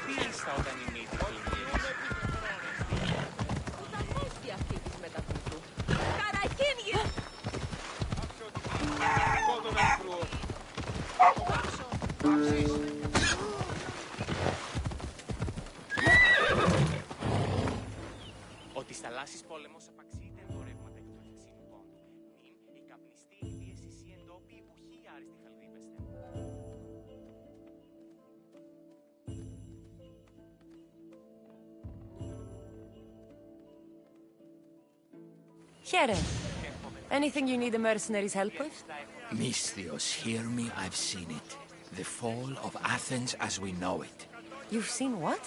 Μάλιστα όταν η μύτη πλημμύρισε. Ο της θαλάσσης πόλεμος απαξίεται εμπορεύματα εκ του ευθυσίνου πόντου. Νυν η καπνιστή πίεση σι εντόπι ουχή άριστη χαλδίπεστε. Here. Anything you need the mercenaries' help with? Misthios, hear me, I've seen it. The fall of Athens as we know it. You've seen what?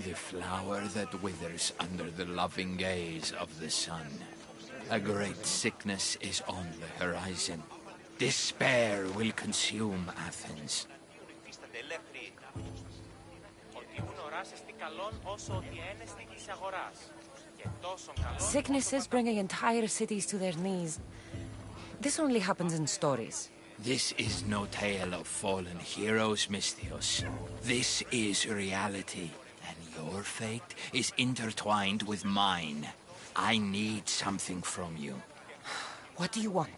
The flower that withers under the loving gaze of the sun. A great sickness is on the horizon. Despair will consume Athens. Sickness is bringing entire cities to their knees. This only happens in stories. This is no tale of fallen heroes, Misthios. This is reality, and your fate is intertwined with mine. I need something from you. What do you want?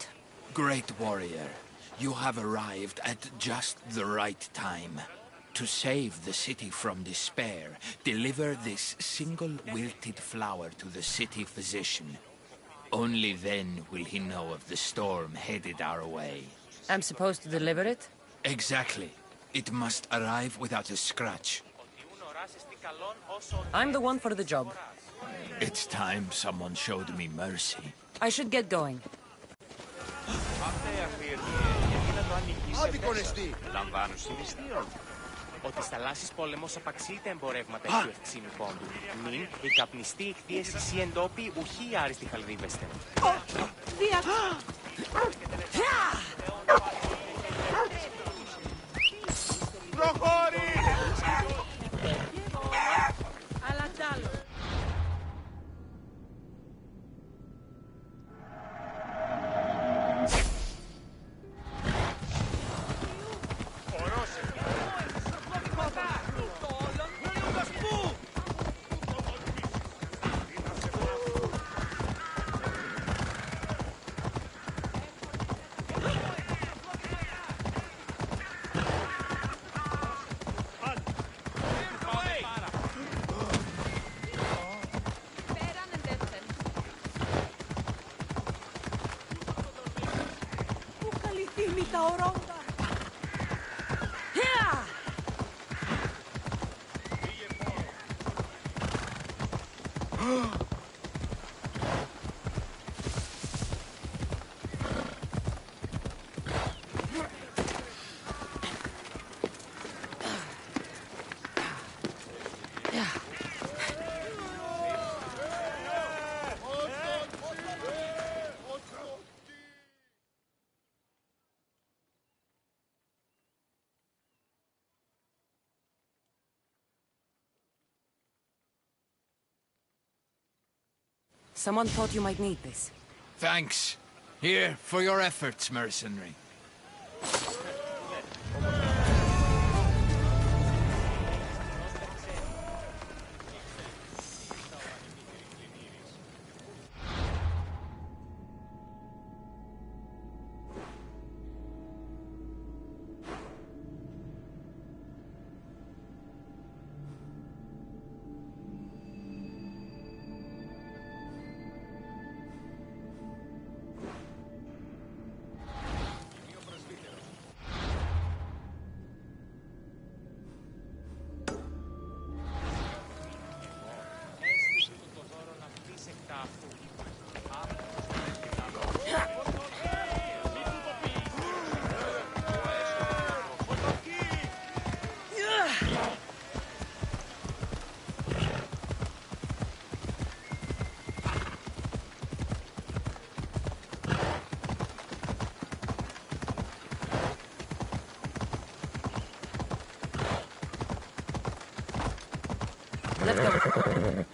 Great warrior, you have arrived at just the right time. To save the city from despair, deliver this single wilted flower to the city physician. Only then will he know of the storm headed our way. I'm supposed to deliver it? Exactly. It must arrive without a scratch. I'm the one for the job. It's time someone showed me mercy. I should get going. Ο της θαλάσσης πόλεμος απαξίεται εμπορεύματα εκ του ευθυσίνου πόντου. Νυν η καπνιστή εκθίεση σι εντόπι ουχή άριστη χαλδίπεστε. Προχώρη! Someone thought you might need this. Thanks. Here, for your efforts, mercenary. Let's go.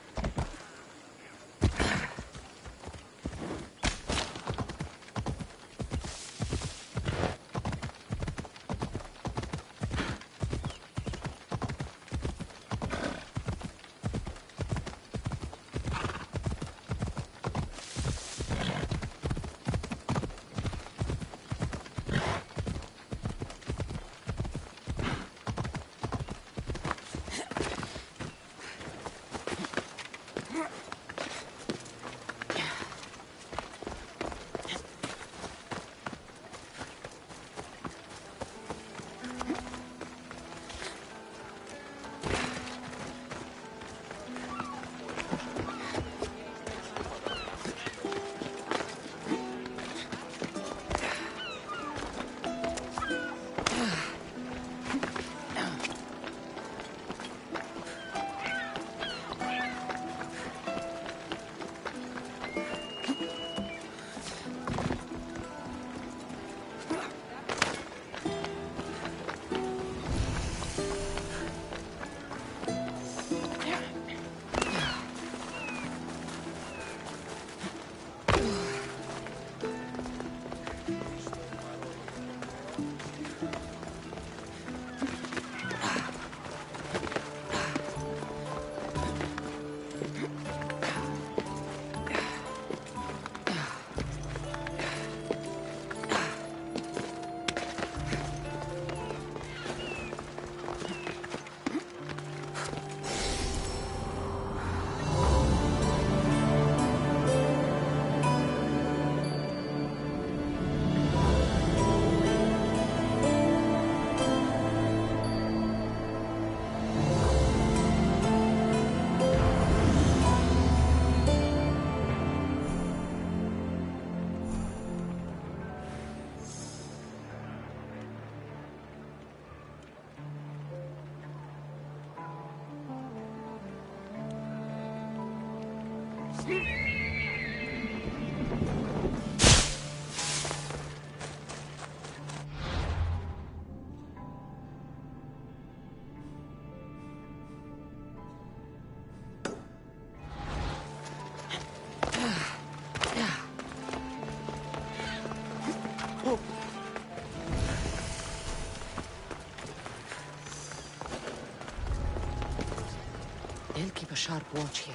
sharp watch here.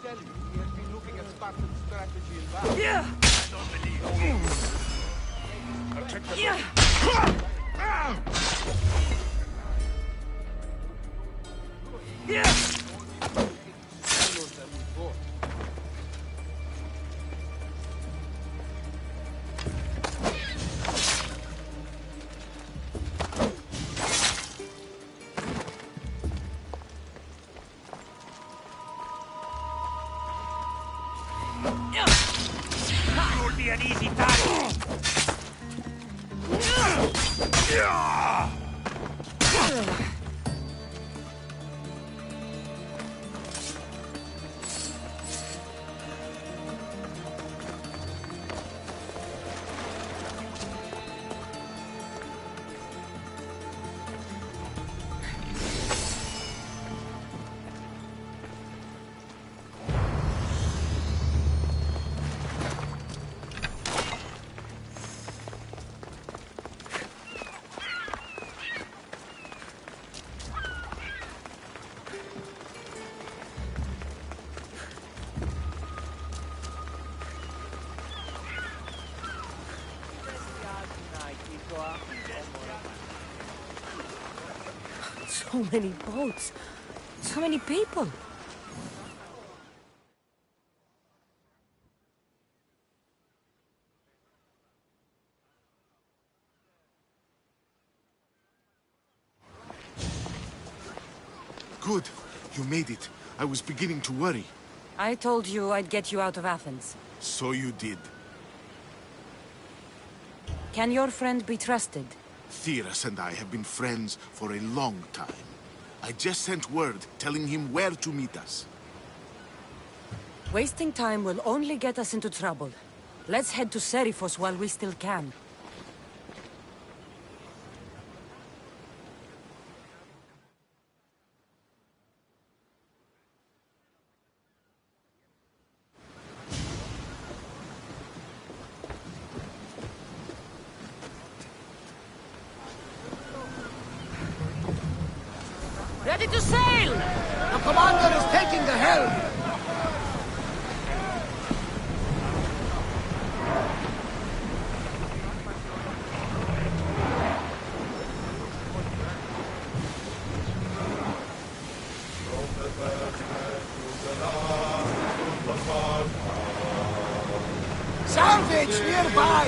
Tell you, he has been looking at Spartan strategy in battle. Yeah! I don't believe you. I'll check the Yeah! You'll be an easy target. So many boats. So many people. Good. You made it. I was beginning to worry. I told you I'd get you out of Athens. So you did. Can your friend be trusted? Theras and I have been friends for a long time. I just sent word telling him where to meet us. Wasting time will only get us into trouble. Let's head to Seriphos while we still can. Ready to sail! The commander is taking the helm! Salvage nearby!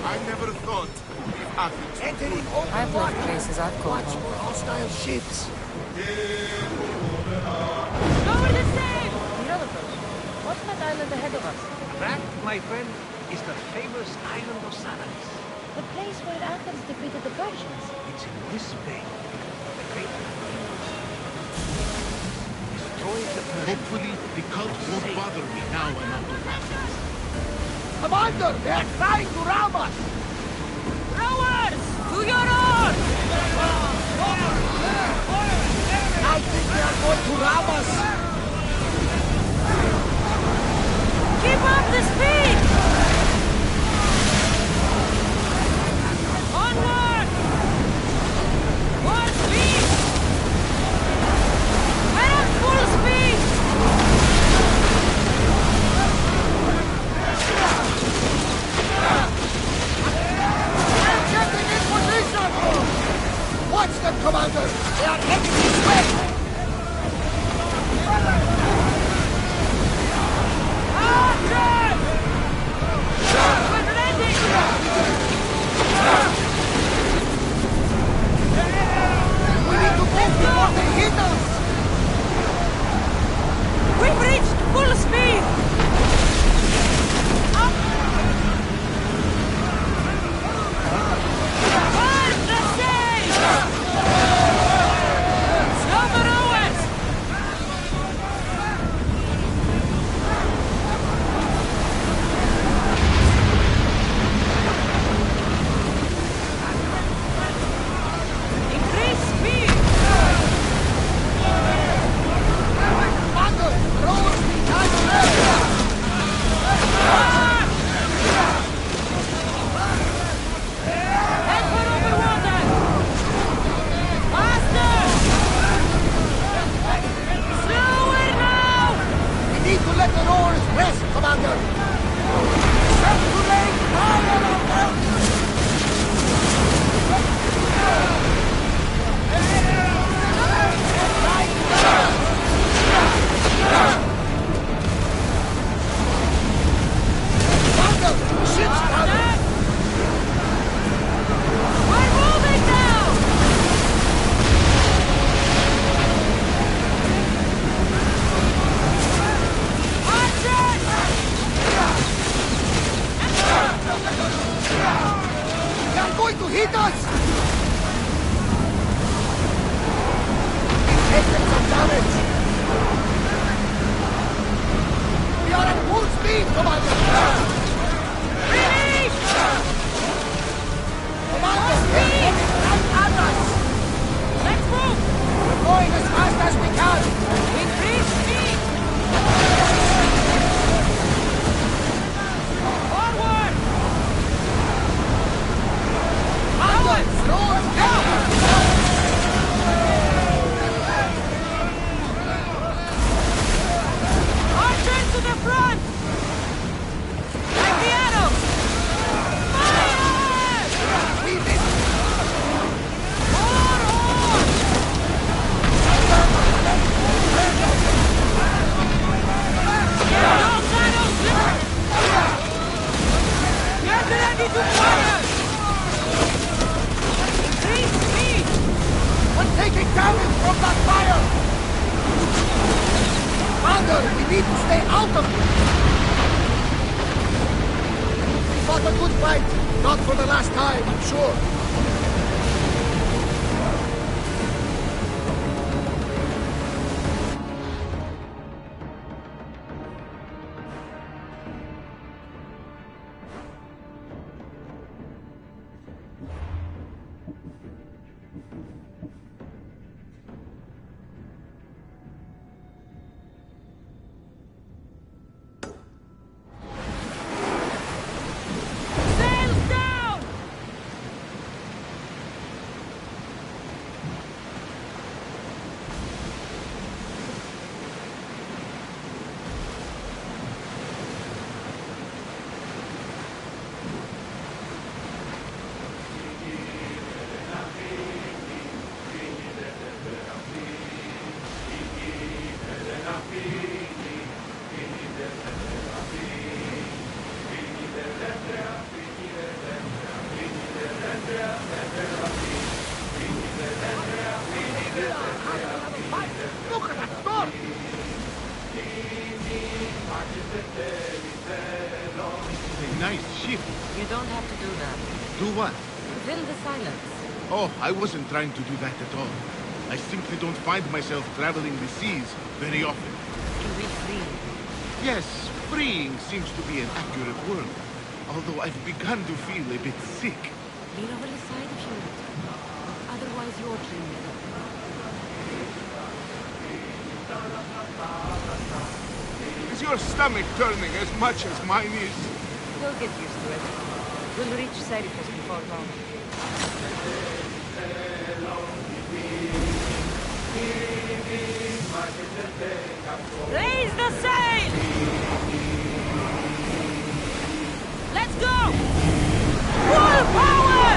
I never thought if Athens Entering open I've left water. places I've called Watch home. for hostile ships. Lower the sail! Herodotus, what's that island ahead of us? That, my friend, is the famous island of Salamis. The place where Athens defeated the Persians. It's in this bay. The great destroys the Persians. hopefully the cult won't bother me now I'm out of Athens. Commander, they are trying to ram us! Rowers! To your oars! I think they are going to ram us! Keep up the speed! Onward! More speed! We're at full speed! They are heading this way! We need to move before they hit us! We've reached full speed! Burn the sail! Silver Owens! Increase speed! Commander, rowers behind us! Head for over water! Faster! Slower now! We need to let the rowers rest, Commander! Circulate fire on them! Commander, ship's coming! We're moving now! Archers! They are going to hit us! We've taken some damage! We are at full speed, Commander! Release! Commander, they're heading right at us! Let's move! We're going as fast as we can! Increase speed! Forward! Commander, slow us down! Archers to the front! Like the arrows! Fire! We missed! More on! Your shadows! Get ready to fire! Increase speed! We're taking damage from that fire! Commander, we need to stay out of it! We fought a good fight. Not for the last time, I'm sure. Sails down! Look at that storm! A nice ship. You don't have to do that. Do what? Fill the silence. Oh, I wasn't trying to do that at all. I simply don't find myself traveling the seas very often. You will free. Yes, freeing seems to be an accurate word. Although I've begun to feel a bit sick. Lean over the side if you want. Otherwise you're dreaming. Is your stomach turning as much as mine is? You'll get used to it. We'll reach Serifus before long. Raise the sail! Let's go! Full power!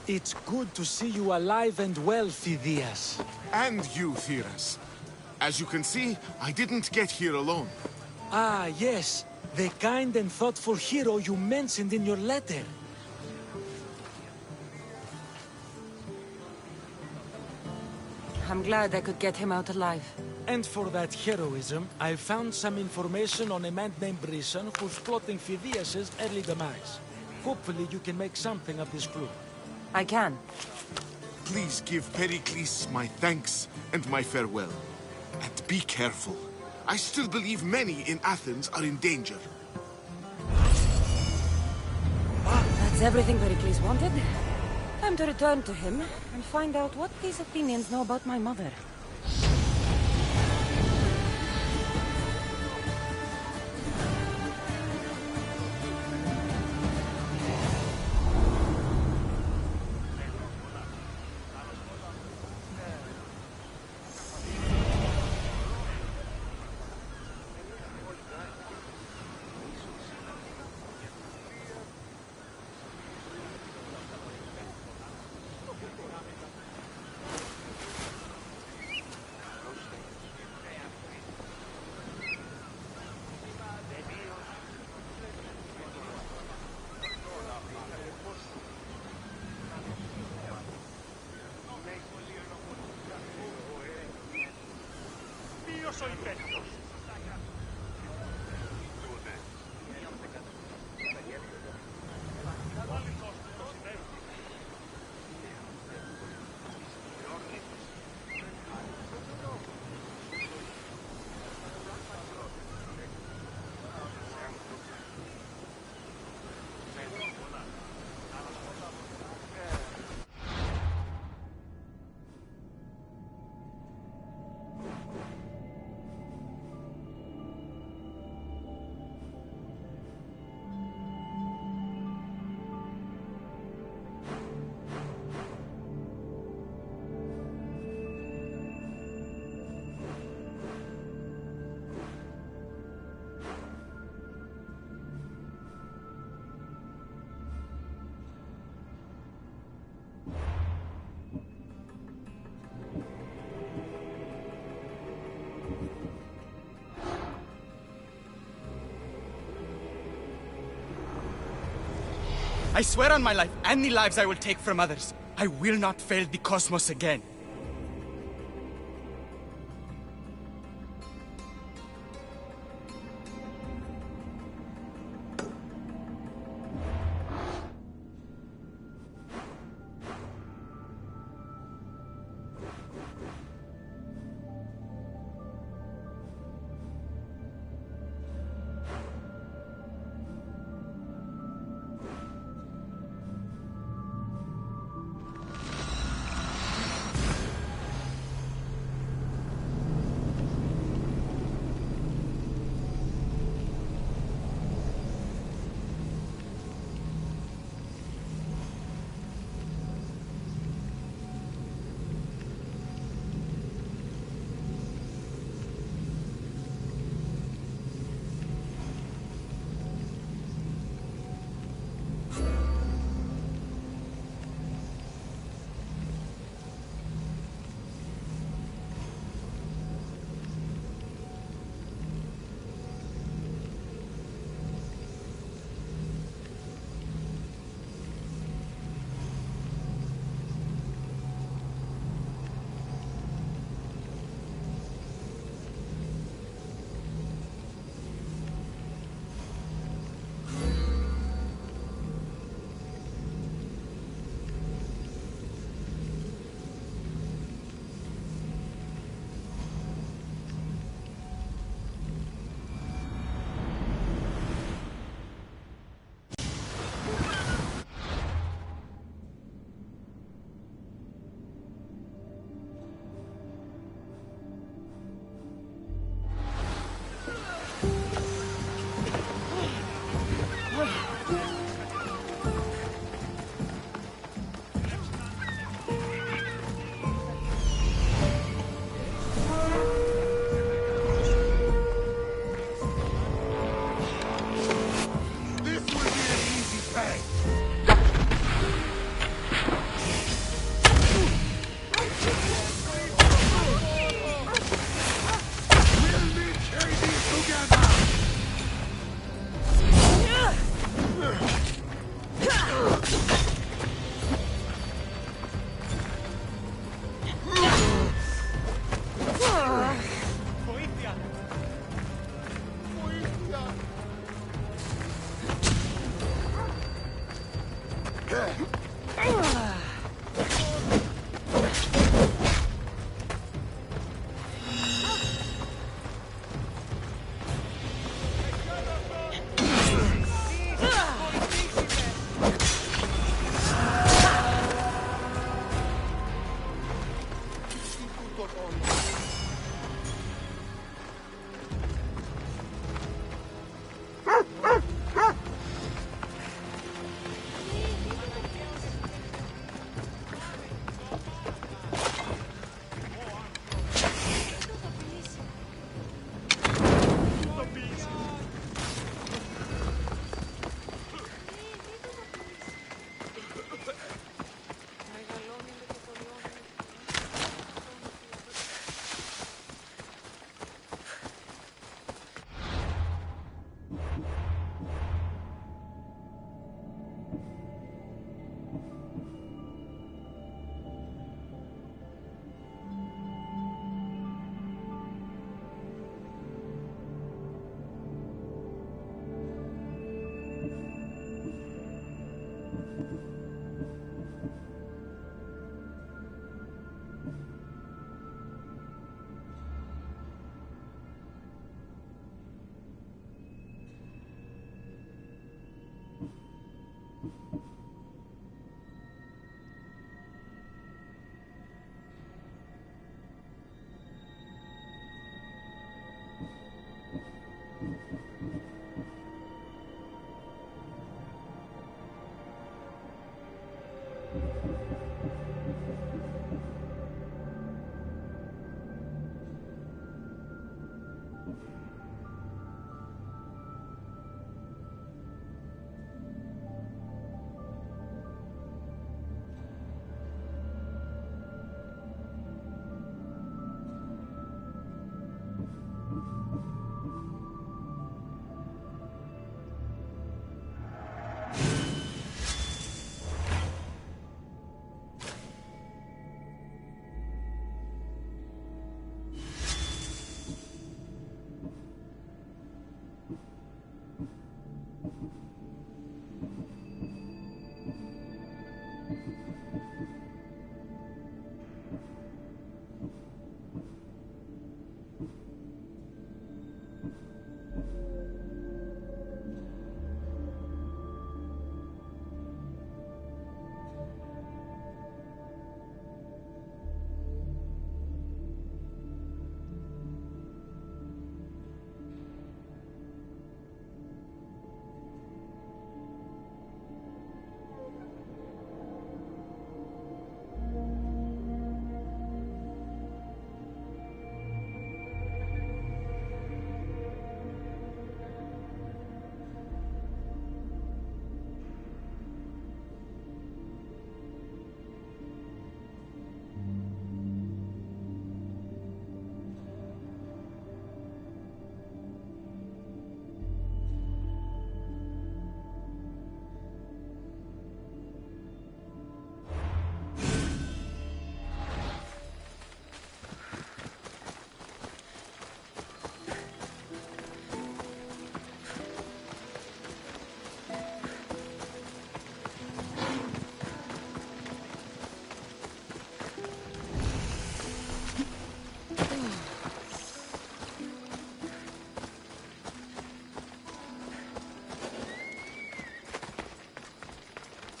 It's good to see you alive and well, Phidias. And you, Theras. As you can see, I didn't get here alone. Ah, yes. The kind and thoughtful hero you mentioned in your letter. I'm glad I could get him out alive. And for that heroism, I found some information on a man named Brisson who's plotting Phidias' early demise. Hopefully you can make something of this clue. I can. Please give Pericles my thanks and my farewell. And be careful. I still believe many in Athens are in danger. That's everything Pericles wanted. Time to return to him and find out what these Athenians know about my mother. I swear on my life and the lives I will take from others, I will not fail the cosmos again.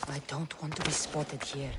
I don't want to be spotted here.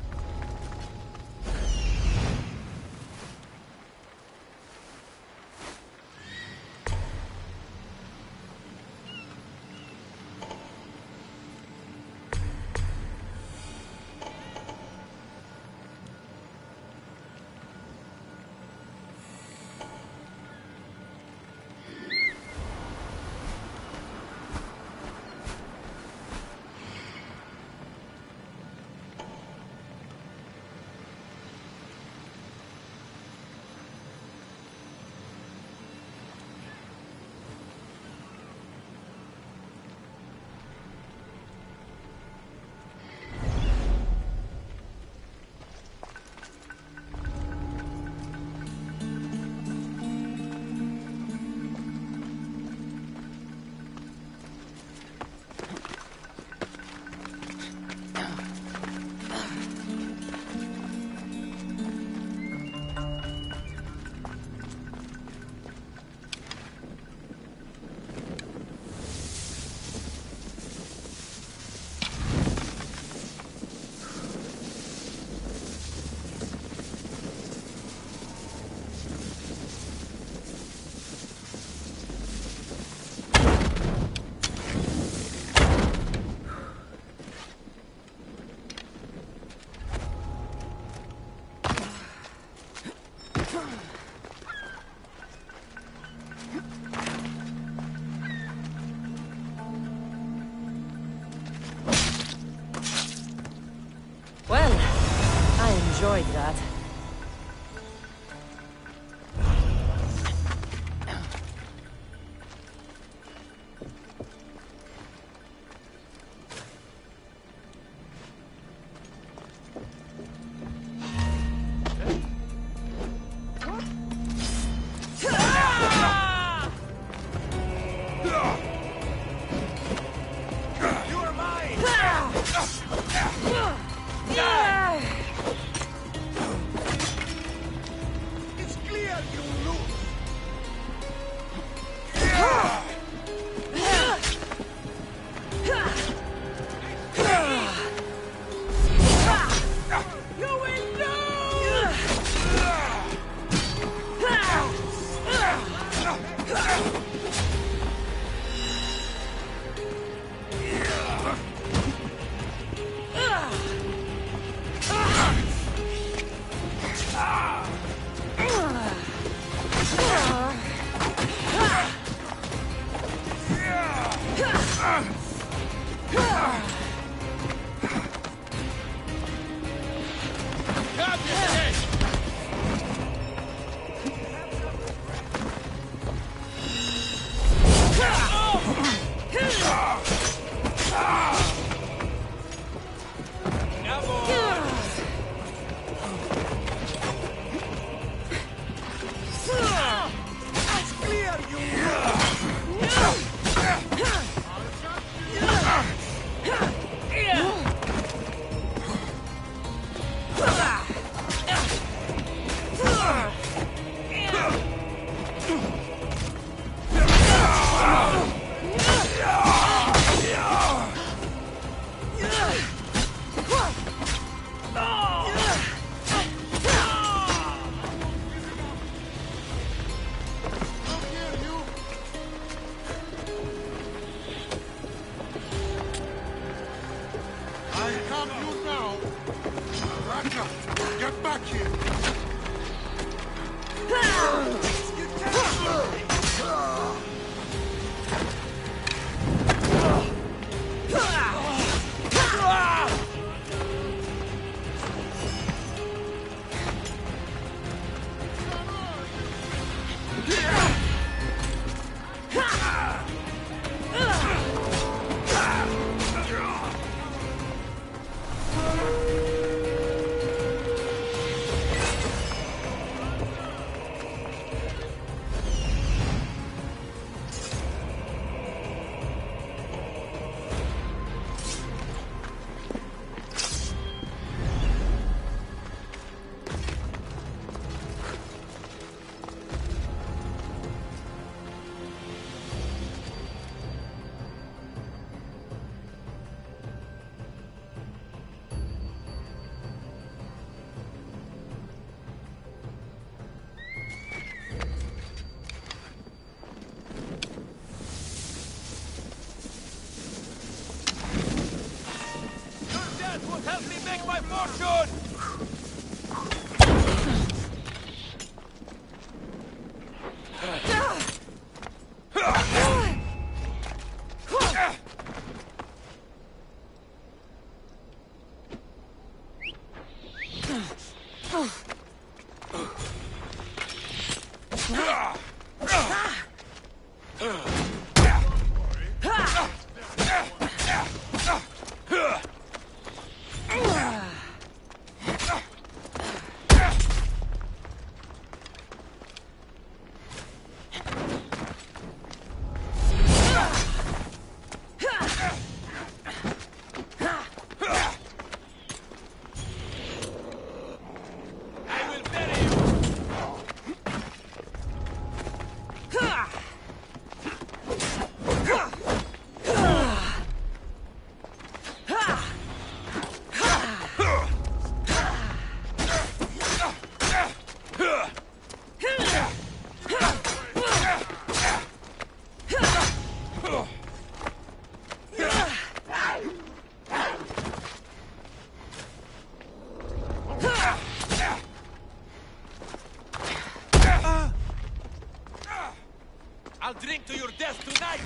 I'll drink to your death tonight!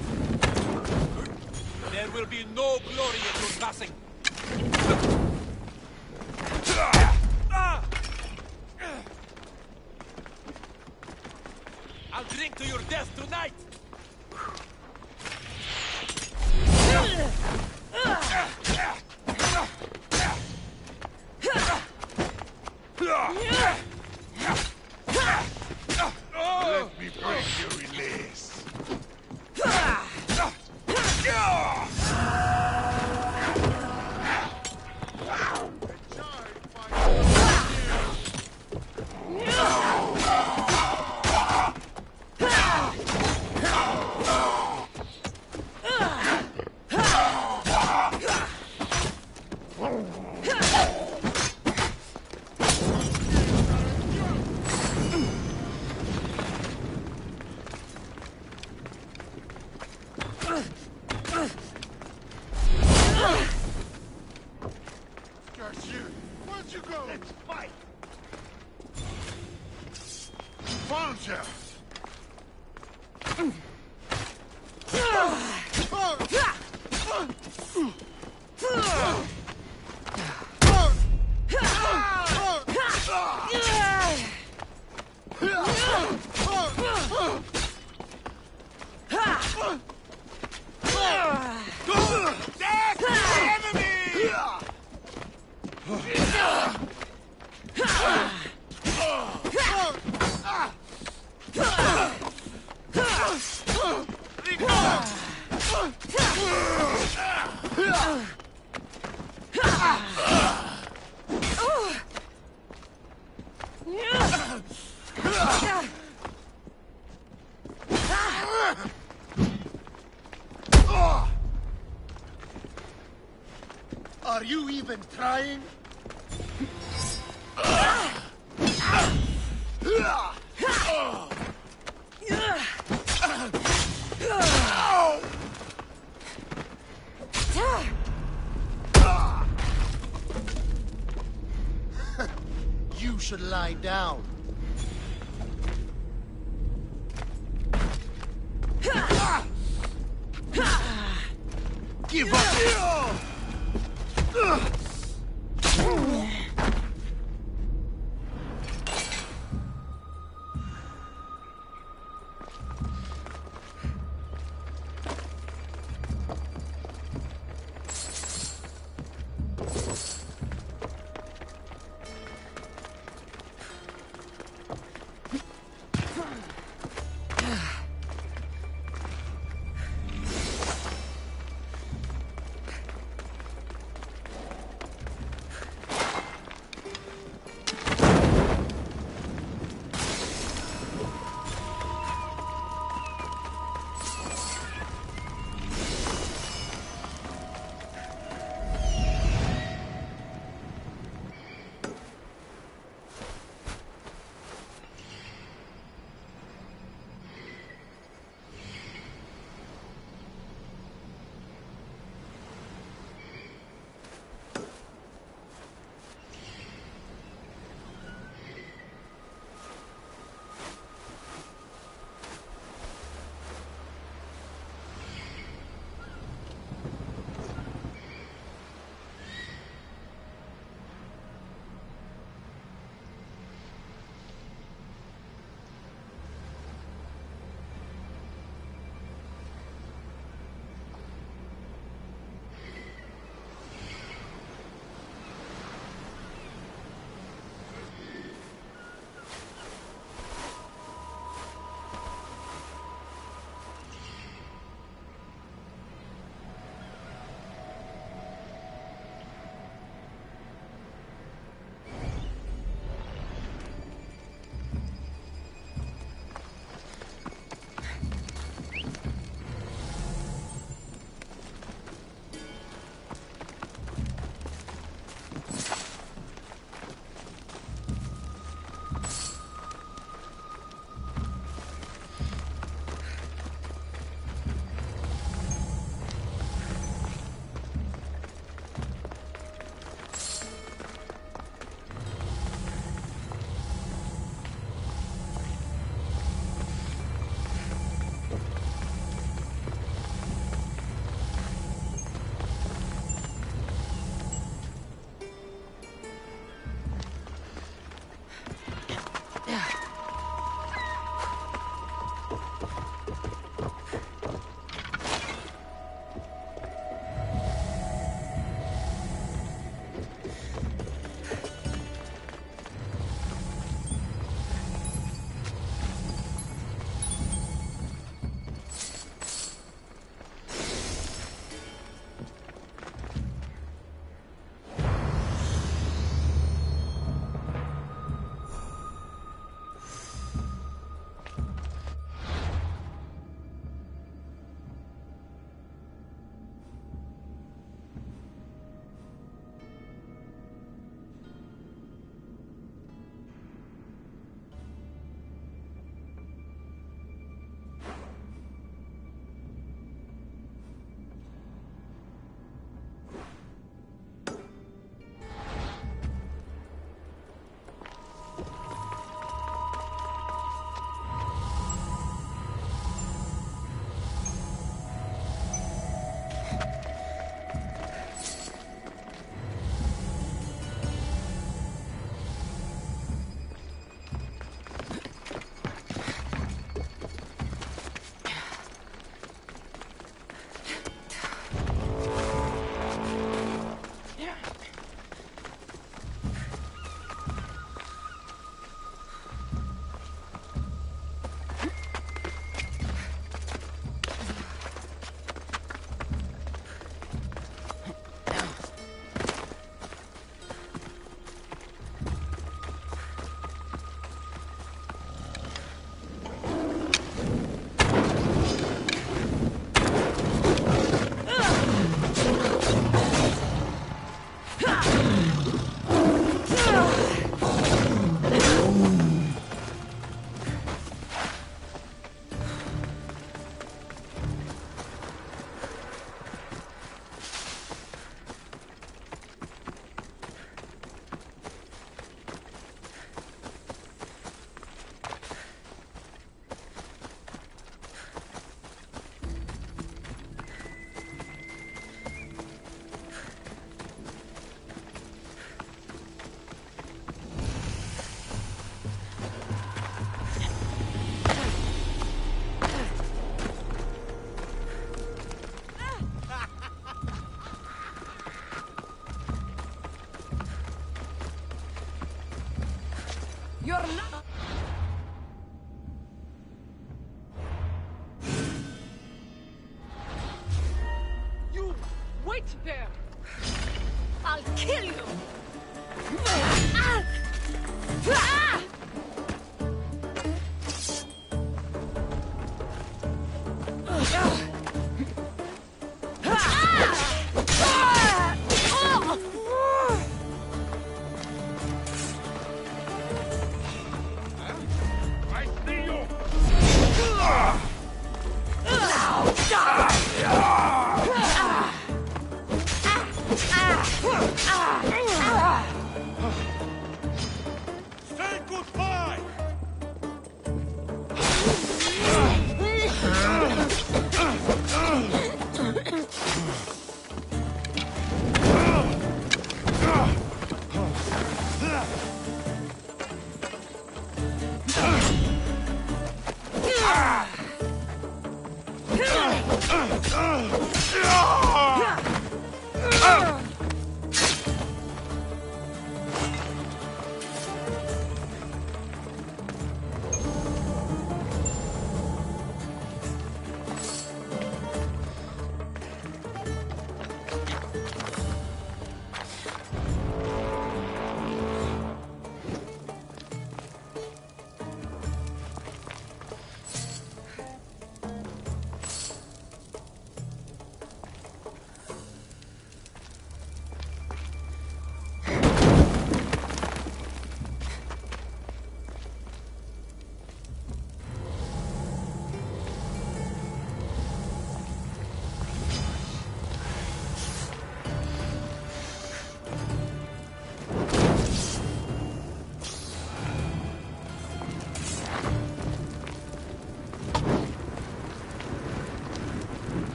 There will be no glory in your passing! I'll drink to your death tonight! Let me break your release. Where'd you go? Let's fight! Found you! Are you even trying? You should lie down. Give up! Wait there! I'll kill you! I see you! Say goodbye!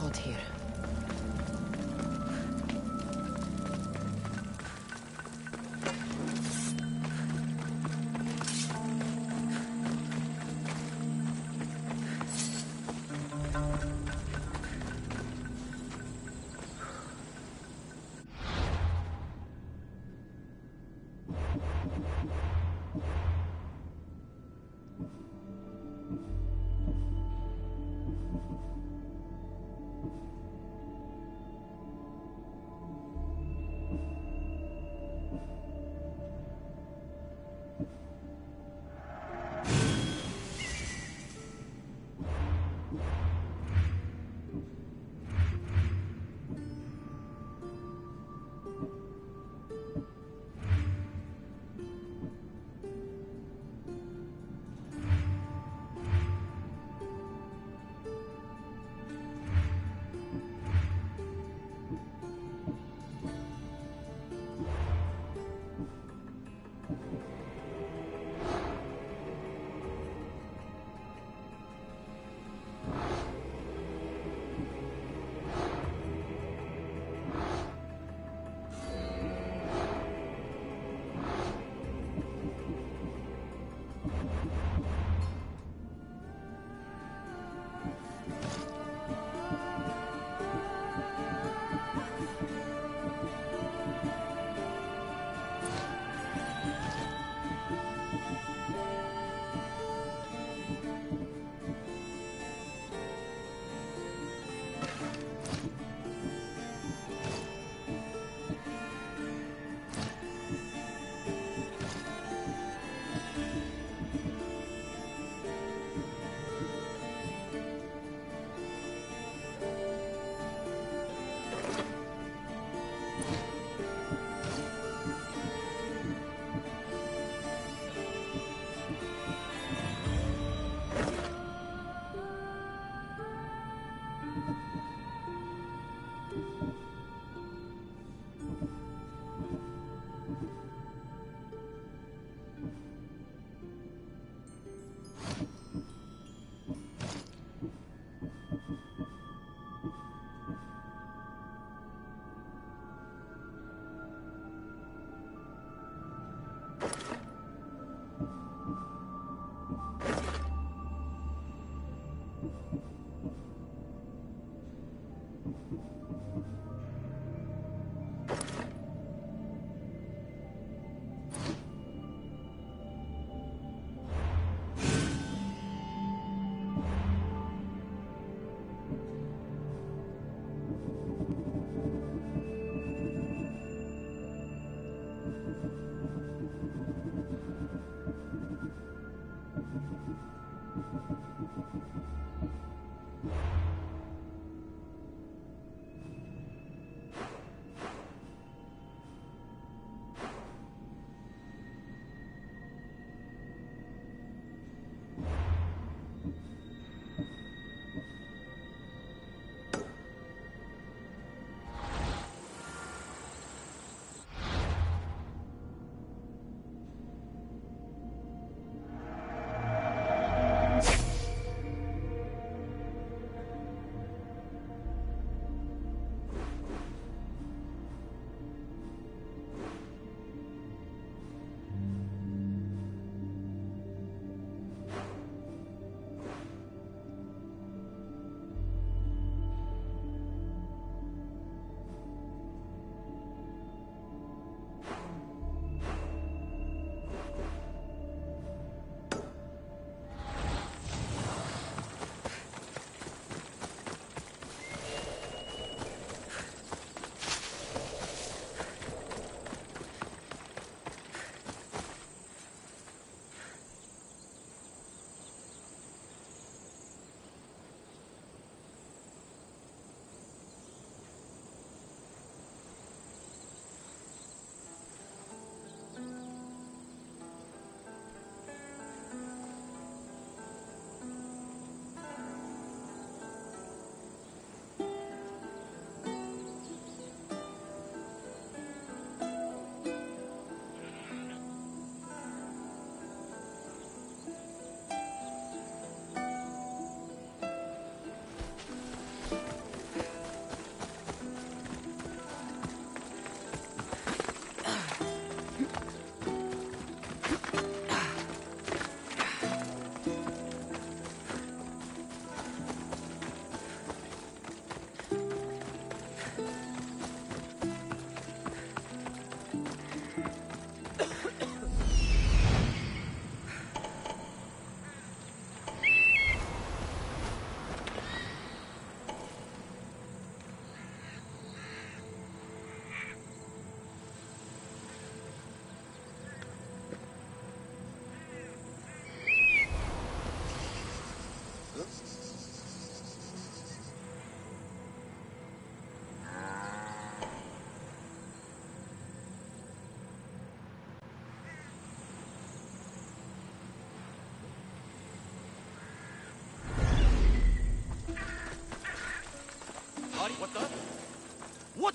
hot here.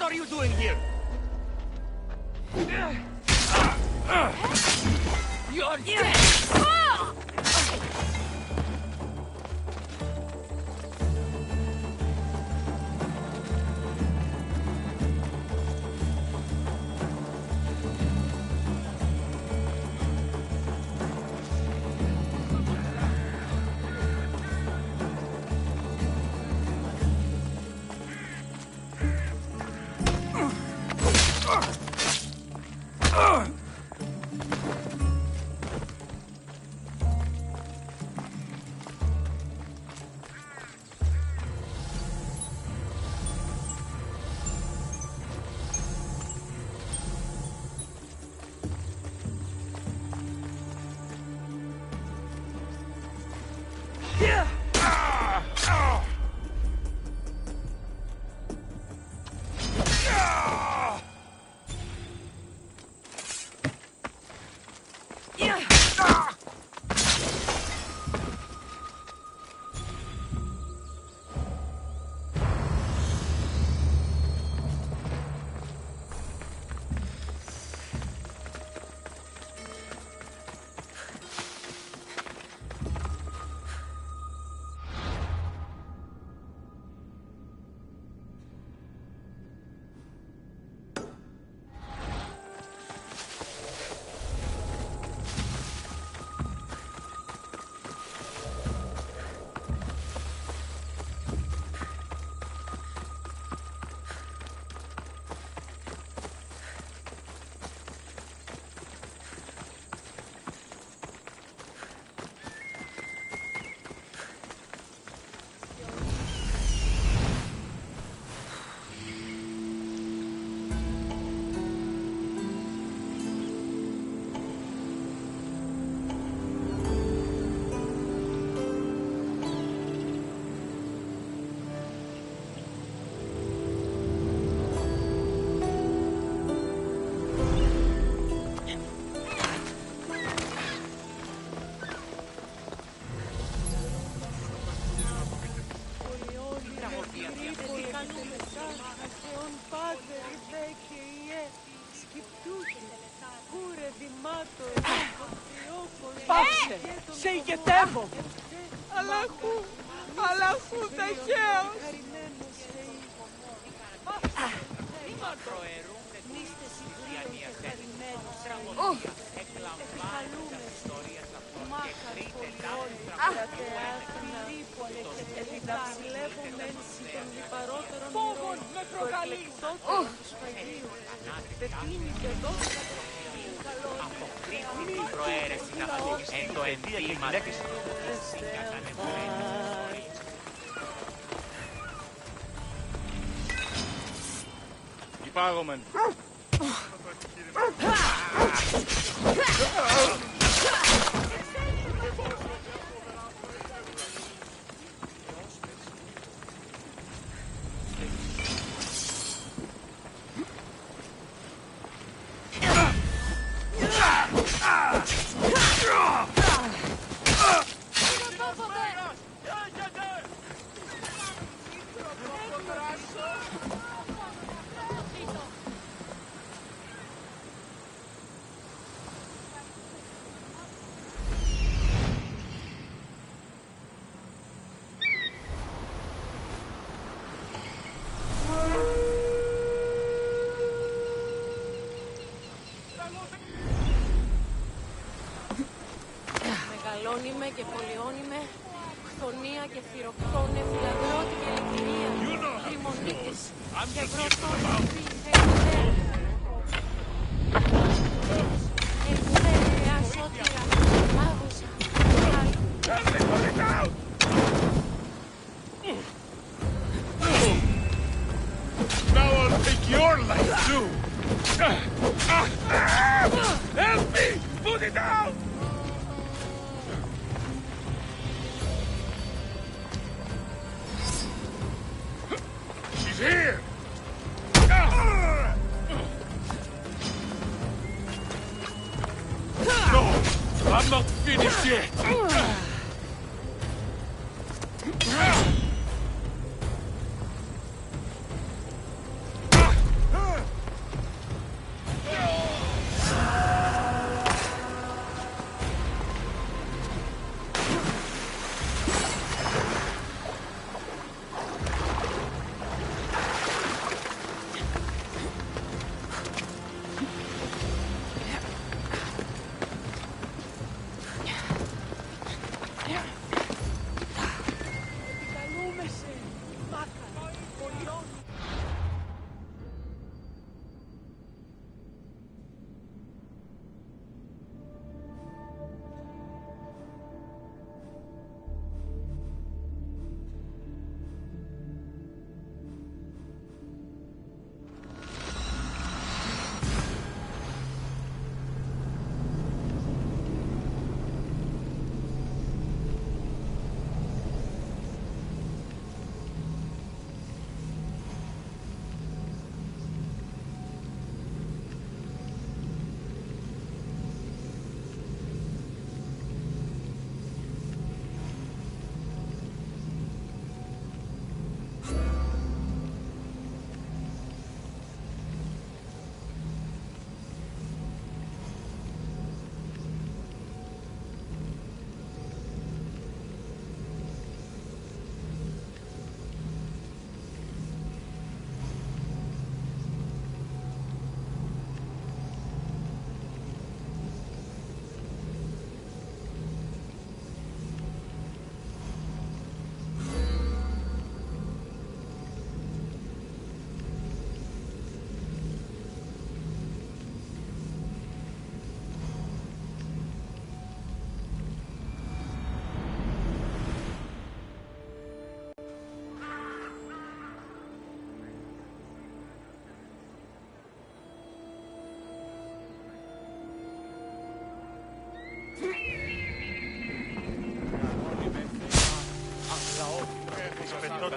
What are you doing here? You're dead! Πάψε! Σε ηγετεύω! Αλλαχού ταχαίως! Φόβον με προκαλεί! Αποκρύπτει την προαίρεση να εν το ενδύμα της συγκατανευμένης ιστορίας. Υπάγομεν. Μεγαλώνουμε και πολιώνουμε, χθονία και θυροκτώνε, φυλαδρότη και ελευθερία, τριμονίτες και βροτώνε, ελευθερία, σώτηρα, μάγουσα, Now I'll take your life too! Help me! Put it down! She's here! No! I'm not finished yet! Επικαλούμε σε. Μάκα. Πολιώνει.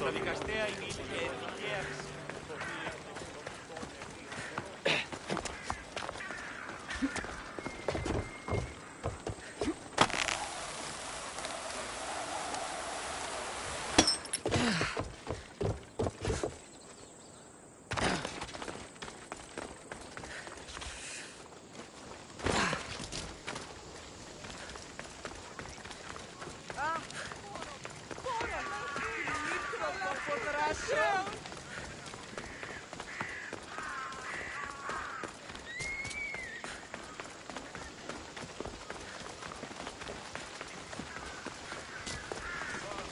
Τα δικαστέα είναι τυχαία.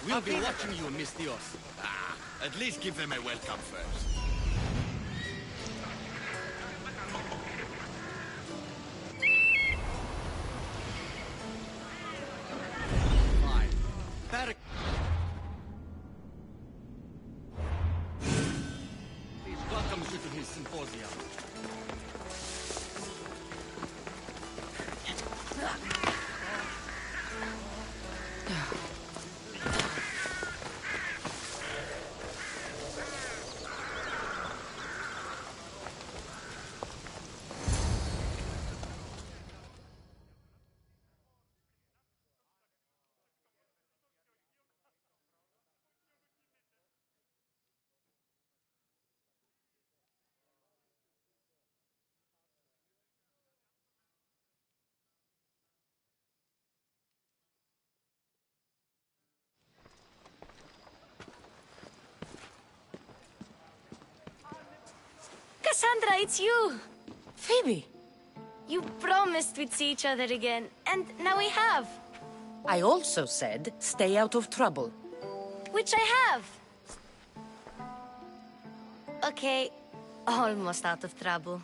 We'll be watching you, Miss Dios. At least give them a welcome first. Fine. Please welcome you to his symposium. Cassandra, it's you! Phoebe! You promised we'd see each other again, and now we have. I also said, stay out of trouble. Which I have. Okay, almost out of trouble.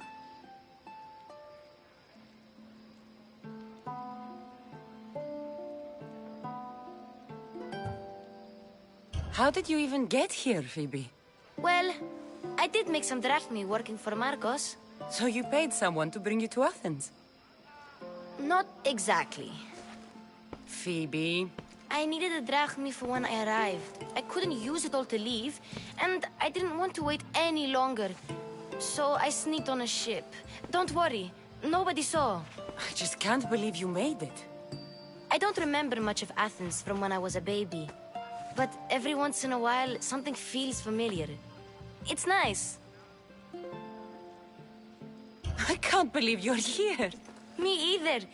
How did you even get here, Phoebe? Well, I did make some drachmi working for Marcos. So you paid someone to bring you to Athens? Not exactly. Phoebe... I needed a drachmi for when I arrived. I couldn't use it all to leave, and I didn't want to wait any longer. So I sneaked on a ship. Don't worry, nobody saw. I just can't believe you made it. I don't remember much of Athens from when I was a baby. But every once in a while, something feels familiar. It's nice. I can't believe you're here. Me either.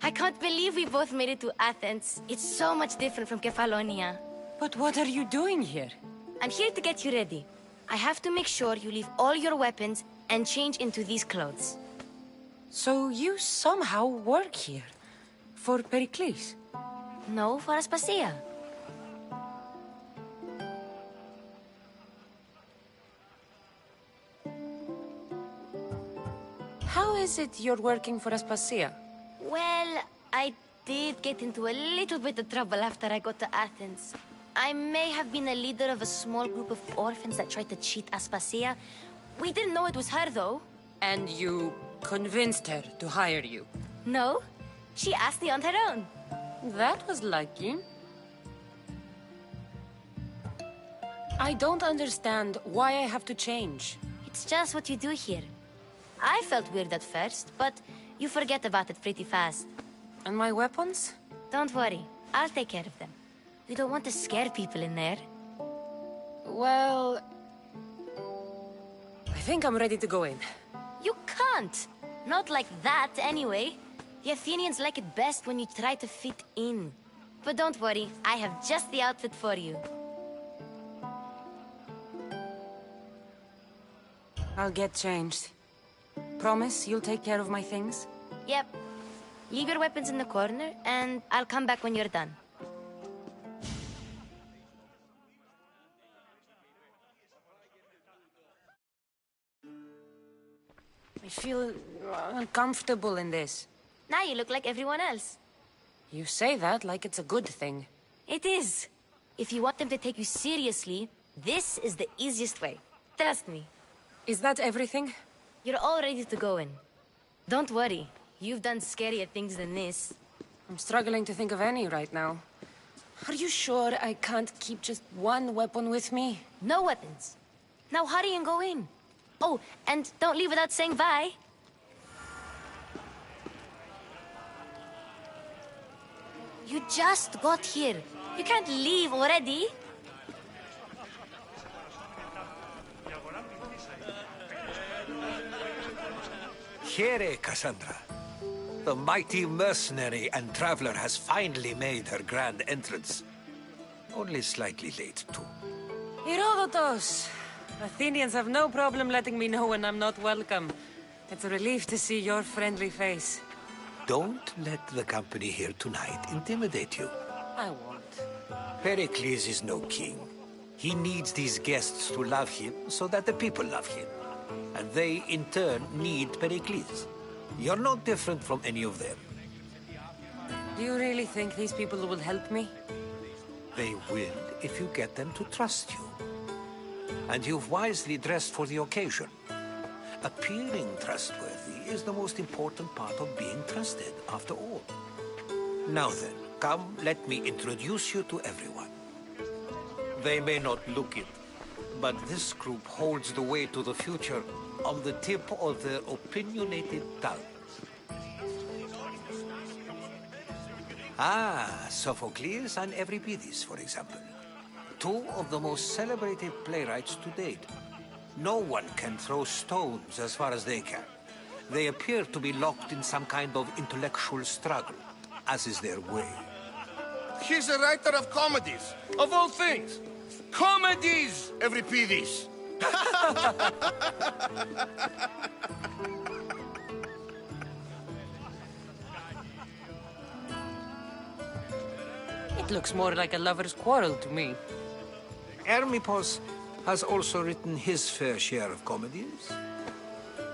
I can't believe we both made it to Athens. It's so much different from Kefalonia. But what are you doing here? I'm here to get you ready. I have to make sure you leave all your weapons and change into these clothes. So you somehow work here? For Pericles? No, for Aspasia. How is it you're working for Aspasia? Well, I did get into a little bit of trouble after I got to Athens. I may have been a leader of a small group of orphans that tried to cheat Aspasia. We didn't know it was her, though. And you convinced her to hire you? No, she asked me on her own. That was lucky. I don't understand why I have to change. It's just what you do here. I felt weird at first, but you forget about it pretty fast. And my weapons? Don't worry, I'll take care of them. We don't want to scare people in there. Well, I think I'm ready to go in. You can't! Not like that, anyway. The Athenians like it best when you try to fit in. But don't worry, I have just the outfit for you. I'll get changed. Promise you'll take care of my things? Yep. Leave your weapons in the corner, and I'll come back when you're done. I feel uncomfortable in this. Now you look like everyone else. You say that like it's a good thing. It is. If you want them to take you seriously, this is the easiest way. Trust me. Is that everything? You're all ready to go in. Don't worry. You've done scarier things than this. I'm struggling to think of any right now. Are you sure I can't keep just one weapon with me? No weapons. Now hurry and go in. Oh, and don't leave without saying bye. You just got here. You can't leave already. Here, Cassandra. The mighty mercenary and traveler has finally made her grand entrance. Only slightly late, too. Herodotus! Athenians have no problem letting me know when I'm not welcome. It's a relief to see your friendly face. Don't let the company here tonight intimidate you. I won't. Pericles is no king. He needs these guests to love him so that the people love him. And they, in turn, need Pericles. You're not different from any of them. Do you really think these people will help me? They will if you get them to trust you. And you've wisely dressed for the occasion. Appearing trustworthy is the most important part of being trusted, after all. Now then, come, let me introduce you to everyone. They may not look it, but this group holds the way to the future on the tip of their opinionated tongues. Ah, Sophocles and Euripides, for example. Two of the most celebrated playwrights to date. No one can throw stones as far as they can. They appear to be locked in some kind of intellectual struggle, as is their way. He's a writer of comedies, of all things. Comedies, Euripides! It looks more like a lover's quarrel to me. Hermippos has also written his fair share of comedies.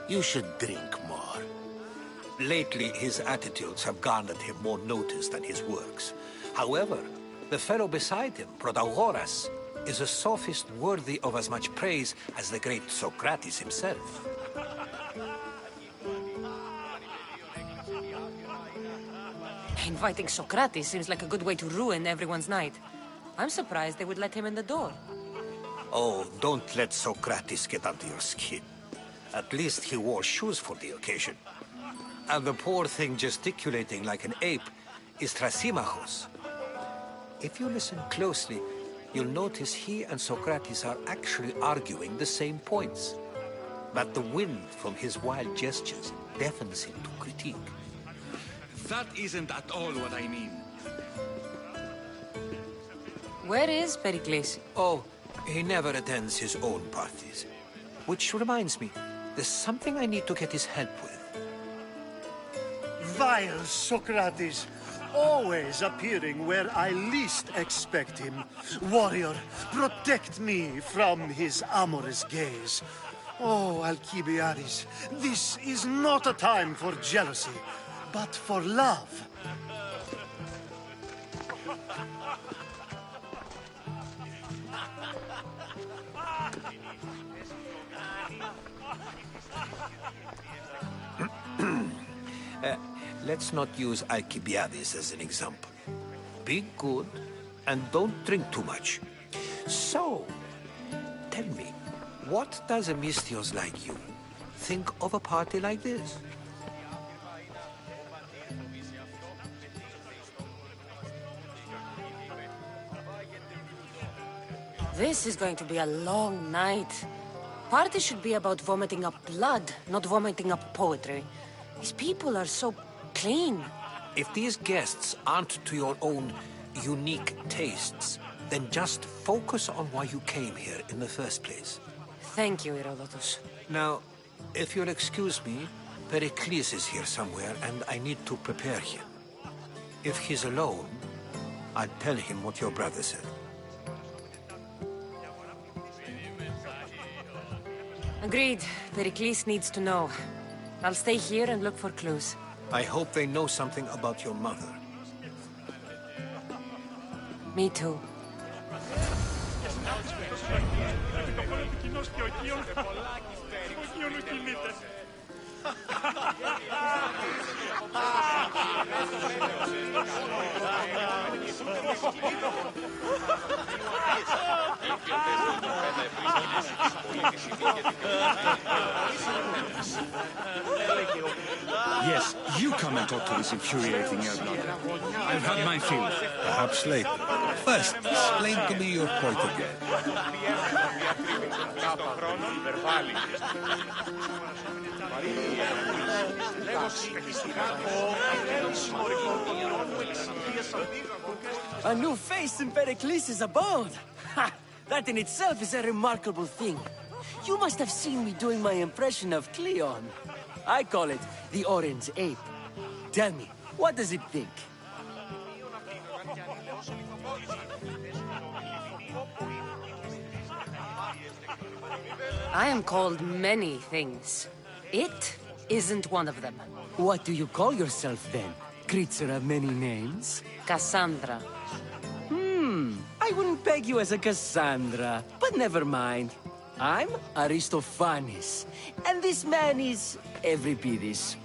You should drink more. Lately, his attitudes have garnered him more notice than his works. However, the fellow beside him, Protagoras, is a sophist worthy of as much praise as the great Socrates himself. Inviting Socrates seems like a good way to ruin everyone's night. I'm surprised they would let him in the door. Oh, don't let Socrates get under your skin. At least he wore shoes for the occasion. And the poor thing gesticulating like an ape is Thrasymachos. If you listen closely, you'll notice he and Socrates are actually arguing the same points. But the wind from his wild gestures deafens him to critique. That isn't at all what I mean. Where is Pericles? Oh, he never attends his own parties. Which reminds me, there's something I need to get his help with. Vile Socrates! always appearing where I least expect him. Warrior, protect me from his amorous gaze. Oh, Alcibiades, this is not a time for jealousy, but for love. Let's not use Alcibiades as an example. Be good and don't drink too much. So, tell me, what does a Misthios like you think of a party like this? This is going to be a long night. Party should be about vomiting up blood, not vomiting up poetry. These people are so clean. If these guests aren't to your own unique tastes, then just focus on why you came here in the first place. Thank you, Herodotus. Now, if you'll excuse me, Pericles is here somewhere, and I need to prepare him. If he's alone, I'll tell him what your brother said. Agreed. Pericles needs to know. I'll stay here and look for clues. I hope they know something about your mother. Me too. Yes, you come and talk to this infuriating young lord. I've had my fill. Perhaps later. First, explain to me your point of view. A new face in Pericles' abode! Ha! That in itself is a remarkable thing. You must have seen me doing my impression of Cleon. I call it the Orange Ape. Tell me, what does it think? I am called many things. It isn't one of them. What do you call yourself then? Creature of many names? Cassandra. I wouldn't peg you as a Cassandra, but never mind. I'm Aristophanes, and this man is Euripides.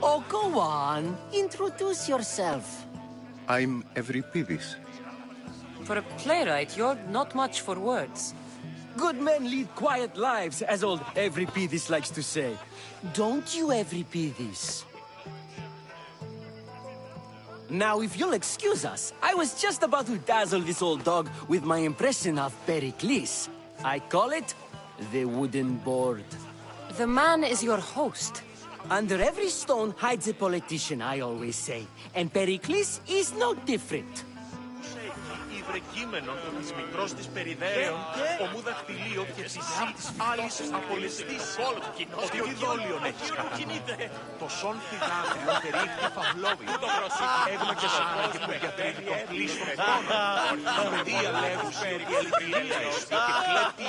Oh, go on. Introduce yourself. I'm Euripides. For a playwright, you're not much for words. Good men lead quiet lives, as old Euripides likes to say. Don't you, Euripides? Now, if you'll excuse us, I was just about to dazzle this old dog with my impression of Pericles. I call it the wooden board. The man is your host. Under every stone hides a politician, I always say. And Pericles is no different. Κείμενο της μικρός της περιδέρεων, ομού δακτυλίο και θυσί της άλλης απολεστής. Ότι ο δόλιον έχεις κατανοεί. Το σόν φυγάδριο περίφθη φαυλόβι. Έγμα και σάνα και πουργιατρίδι τον κλείστον χρόνο. Παιδεία λέγους ότι ελπυρία εστί και κλέπτη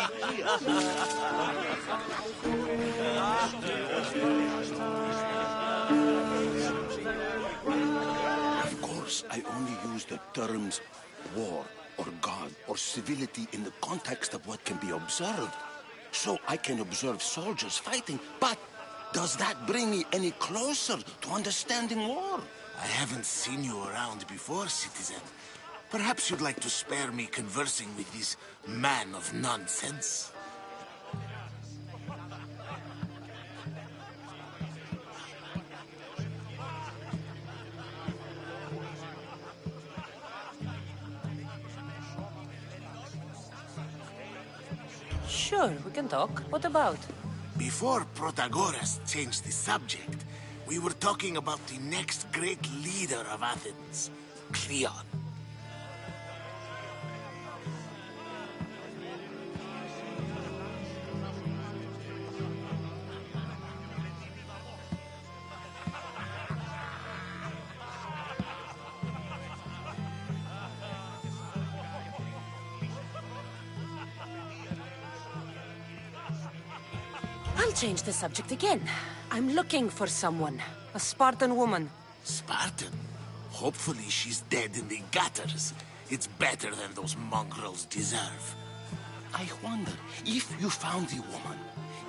Of course, I only use the terms war, or God, or civility in the context of what can be observed. So I can observe soldiers fighting, but does that bring me any closer to understanding war? I haven't seen you around before, citizen. Perhaps you'd like to spare me conversing with this man of nonsense? Sure, we can talk. What about? Before Protagoras changed the subject, we were talking about the next great leader of Athens, Cleon. I'll change the subject again. I'm looking for someone. A Spartan woman. Spartan? Hopefully she's dead in the gutters. It's better than those mongrels deserve. I wonder if you found the woman,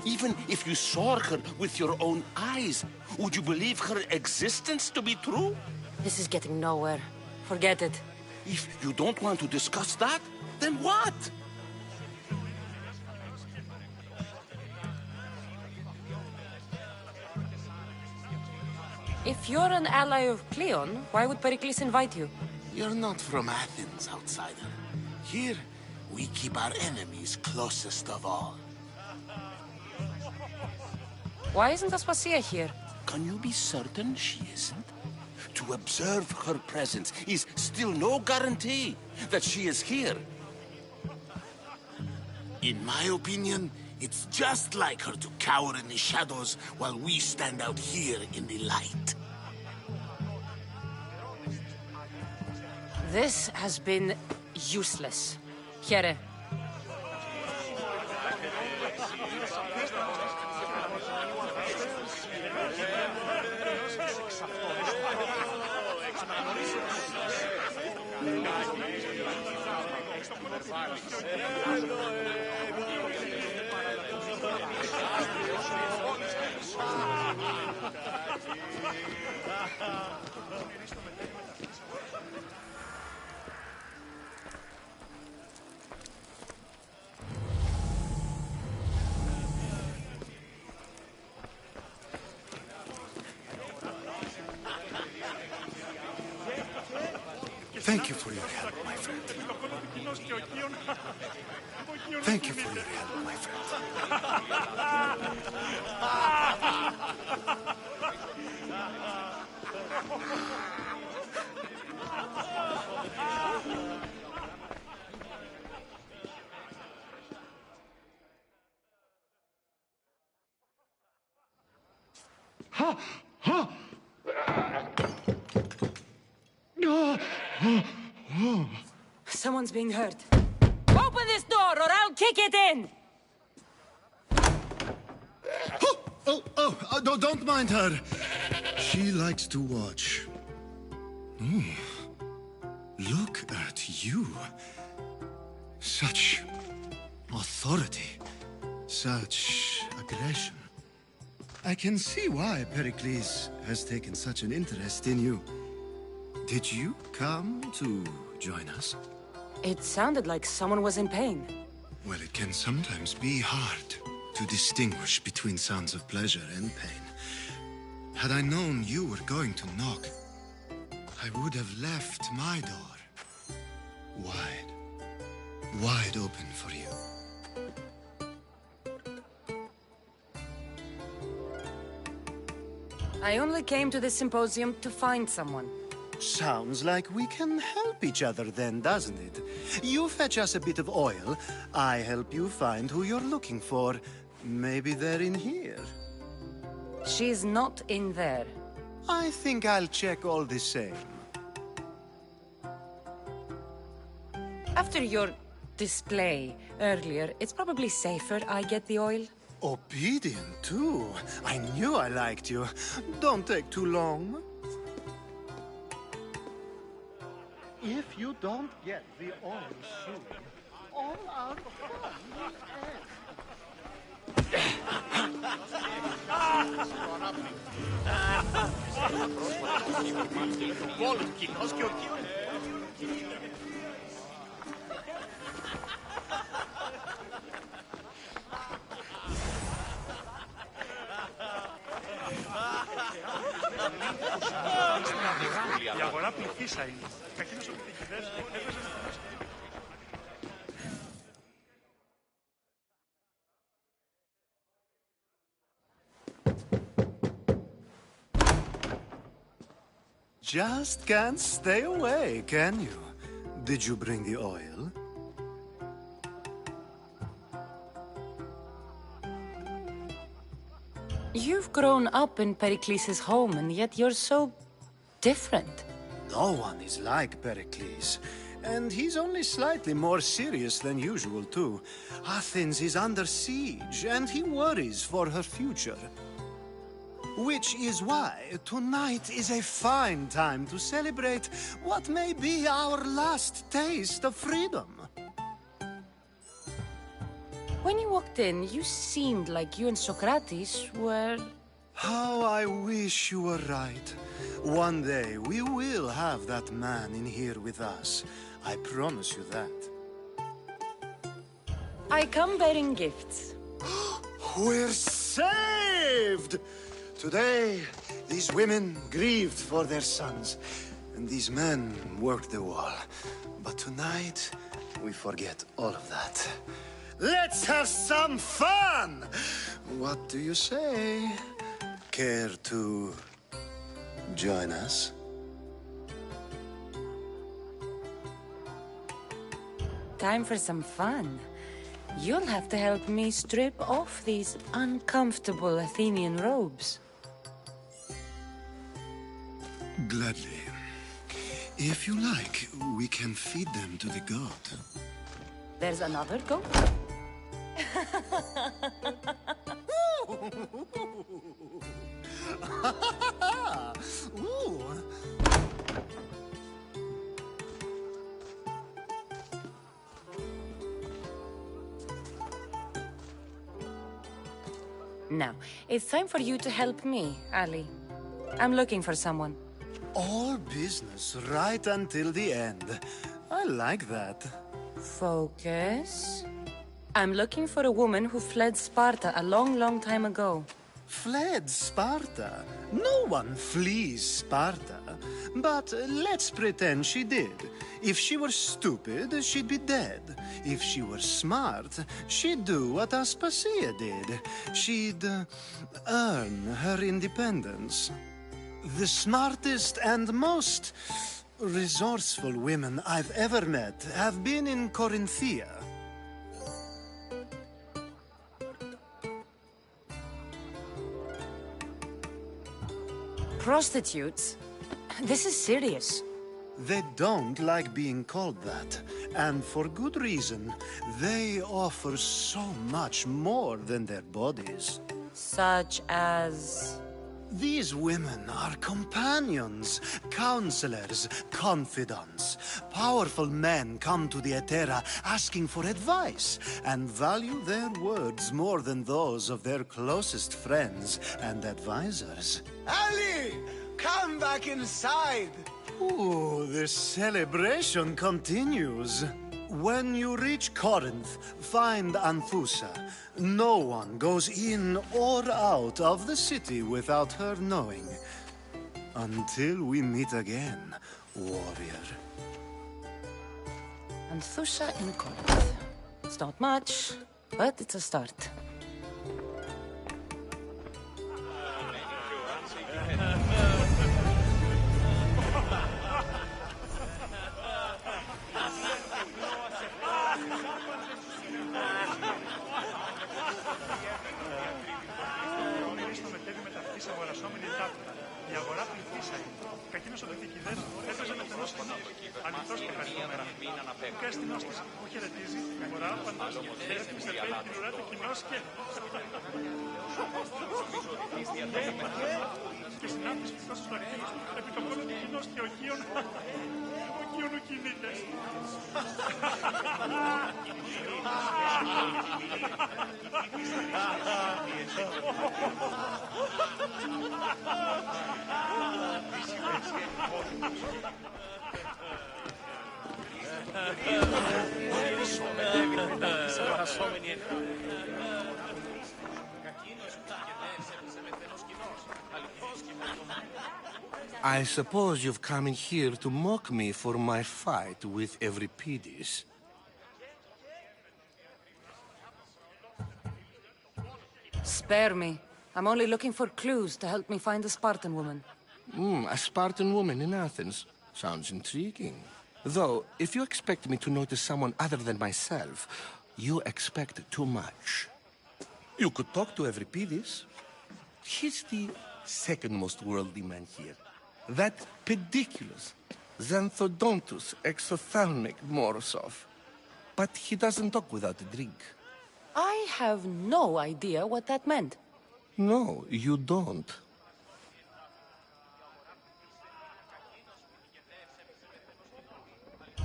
even if you saw her with your own eyes, would you believe her existence to be true? This is getting nowhere. Forget it. If you don't want to discuss that, then what? If you're an ally of Cleon, why would Pericles invite you? You're not from Athens, outsider. Here, we keep our enemies closest of all. Why isn't Aspasia here? Can you be certain she isn't? To observe her presence is still no guarantee that she is here. In my opinion, it's just like her to cower in the shadows while we stand out here in the light. This has been useless. Here. Thank you for your help, my friend. Thank you for your help, my Someone's being hurt. Open this door or I'll kick it in! Don't mind her. She likes to watch. Look at you. Such authority. Such aggression. I can see why Pericles has taken such an interest in you. Did you come to join us? It sounded like someone was in pain. Well, it can sometimes be hard to distinguish between sounds of pleasure and pain. Had I known you were going to knock, I would have left my door wide open for you. I only came to this symposium to find someone. Sounds like we can help each other then, doesn't it? You fetch us a bit of oil, I help you find who you're looking for. Maybe they're in here. She's not in there. I think I'll check all the same. After your display earlier, it's probably safer I get the oil. Obedient, too. I knew I liked you. Don't take too long. If you don't get the oil soon, all our fun will Η αγορά πληθύσα είναι. Εκείνος ο πτυχηδές έπαιζε στην θέση. Just can't stay away, can you? Did you bring the oil? You've grown up in Pericles' home, and yet you're so different. No one is like Pericles. And he's only slightly more serious than usual, too. Athens is under siege, and he worries for her future. Which is why tonight is a fine time to celebrate what may be our last taste of freedom. When you walked in, you seemed like you and Socrates were... How I wish you were right. One day we will have that man in here with us. I promise you that. I come bearing gifts. We're saved! Today, these women grieved for their sons, and these men worked the wall. But tonight, we forget all of that. Let's have some fun! What do you say? Care to join us? Time for some fun. You'll have to help me strip off these uncomfortable Athenian robes. Gladly. If you like, we can feed them to the god. There's another goat. Ooh. Now, it's time for you to help me, Ali. I'm looking for someone. All business right until the end. I like that. Focus. I'm looking for a woman who fled Sparta a long, long time ago. Fled Sparta? No one flees Sparta. But let's pretend she did. If she were stupid, she'd be dead. If she were smart, she'd do what Aspasia did. She'd earn her independence. The smartest and most resourceful women I've ever met have been in Corinthia. Prostitutes? This is serious. They don't like being called that, and for good reason. They offer so much more than their bodies. Such as... These women are companions, counselors, confidants. Powerful men come to the Etera asking for advice and value their words more than those of their closest friends and advisors. Ali! Come back inside! Ooh, the celebration continues. When you reach Corinth, find Anthusa. No one goes in or out of the city without her knowing. Until we meet again, warrior. Anthusa in Corinth. It's not much, but it's a start. I suppose you've come in here to mock me for my fight with Euripides. Spare me. I'm only looking for clues to help me find a Spartan woman. A Spartan woman in Athens. Sounds intriguing. Though, if you expect me to notice someone other than myself, you expect too much. You could talk to Euripides. He's the second most worldly man here. That pediculous, Xanthodontus exophthalmic Morosov. But he doesn't talk without a drink. I have no idea what that meant. No, you don't.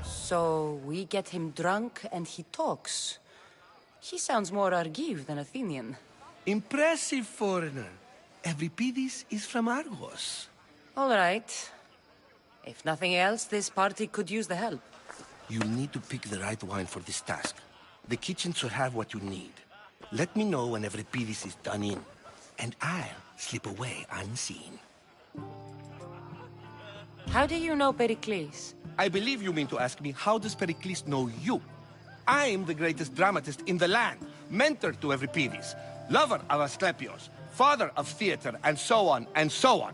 So we get him drunk and he talks. He sounds more Argiv than Athenian. Impressive, foreigner. Euripides is from Argos. All right. If nothing else, this party could use the help. You'll need to pick the right wine for this task. The kitchen should have what you need. Let me know when Euripides is done in, and I'll slip away unseen. How do you know Pericles? I believe you mean to ask me, how does Pericles know you? I'm the greatest dramatist in the land, mentor to Euripides, lover of Asclepios, father of theater, and so on, and so on.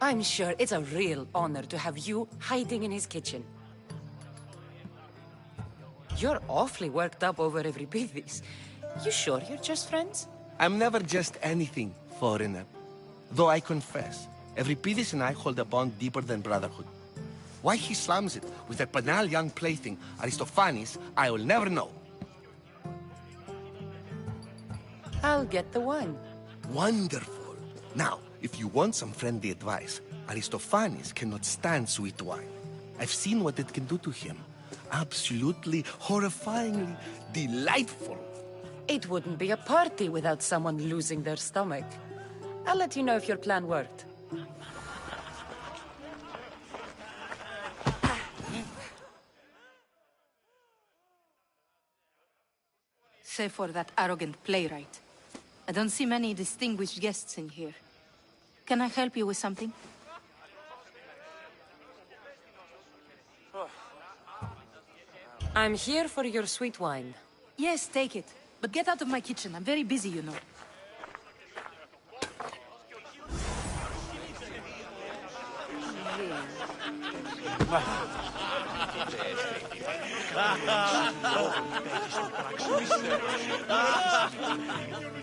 I'm sure it's a real honor to have you hiding in his kitchen. You're awfully worked up over Euripides. You sure you're just friends? I'm never just anything, foreigner. Though I confess, Euripides and I hold a bond deeper than brotherhood. Why he slams it with that banal young plaything, Aristophanes, I will never know. I'll get the wine. Wonderful. Now, if you want some friendly advice, Aristophanes cannot stand sweet wine. I've seen what it can do to him. Absolutely, horrifyingly delightful. It wouldn't be a party without someone losing their stomach. I'll let you know if your plan worked. Save for that arrogant playwright. I don't see many distinguished guests in here. Can I help you with something? I'm here for your sweet wine. Yes, take it. But get out of my kitchen. I'm very busy, you know.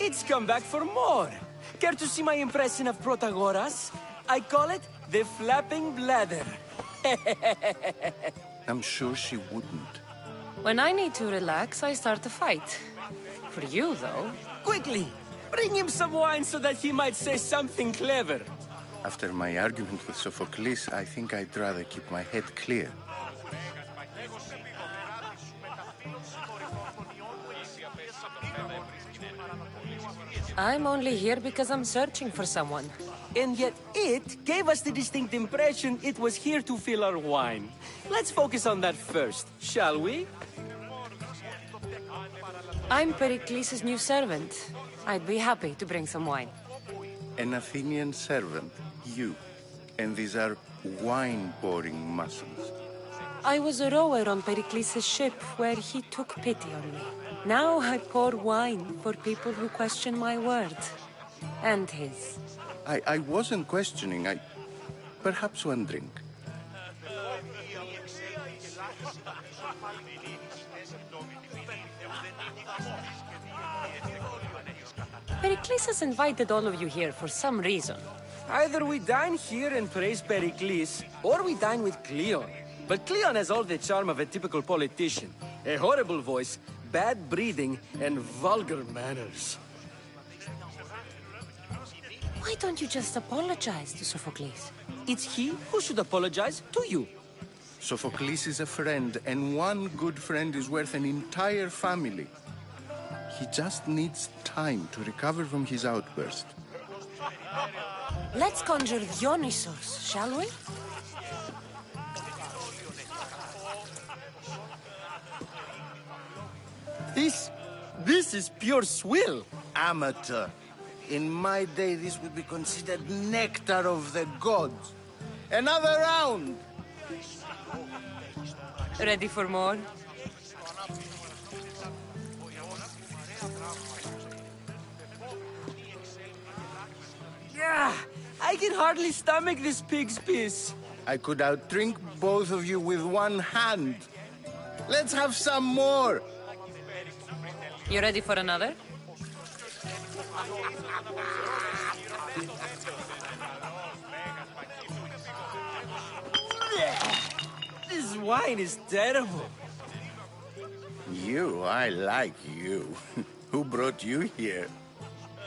It's come back for more. Care to see my impression of Protagoras? I call it the flapping bladder. I'm sure she wouldn't. When I need to relax, I start a fight. For you, though. Quickly, bring him some wine so that he might say something clever. After my argument with Sophocles, I think I'd rather keep my head clear. I'm only here because I'm searching for someone. And yet it gave us the distinct impression it was here to fill our wine. Let's focus on that first, shall we? I'm Pericles' new servant. I'd be happy to bring some wine. An Athenian servant, you. And these are wine-pouring muscles. I was a rower on Pericles' ship where he took pity on me. Now I pour wine for people who question my word. And his. I wasn't questioning, perhaps one drink. Pericles has invited all of you here for some reason. Either we dine here and praise Pericles, or we dine with Cleon. But Cleon has all the charm of a typical politician. A horrible voice, bad breeding, and vulgar manners. Why don't you just apologize to Sophocles? It's he who should apologize to you. Sophocles is a friend, and one good friend is worth an entire family. He just needs time to recover from his outburst. Let's conjure Dionysos, shall we? This is pure swill. Amateur. In my day, this would be considered nectar of the gods. Another round! Ready for more? Yeah, I can hardly stomach this pig's piss. I could outdrink both of you with one hand. Let's have some more! You ready for another? wine is terrible. You, I like you. Who brought you here?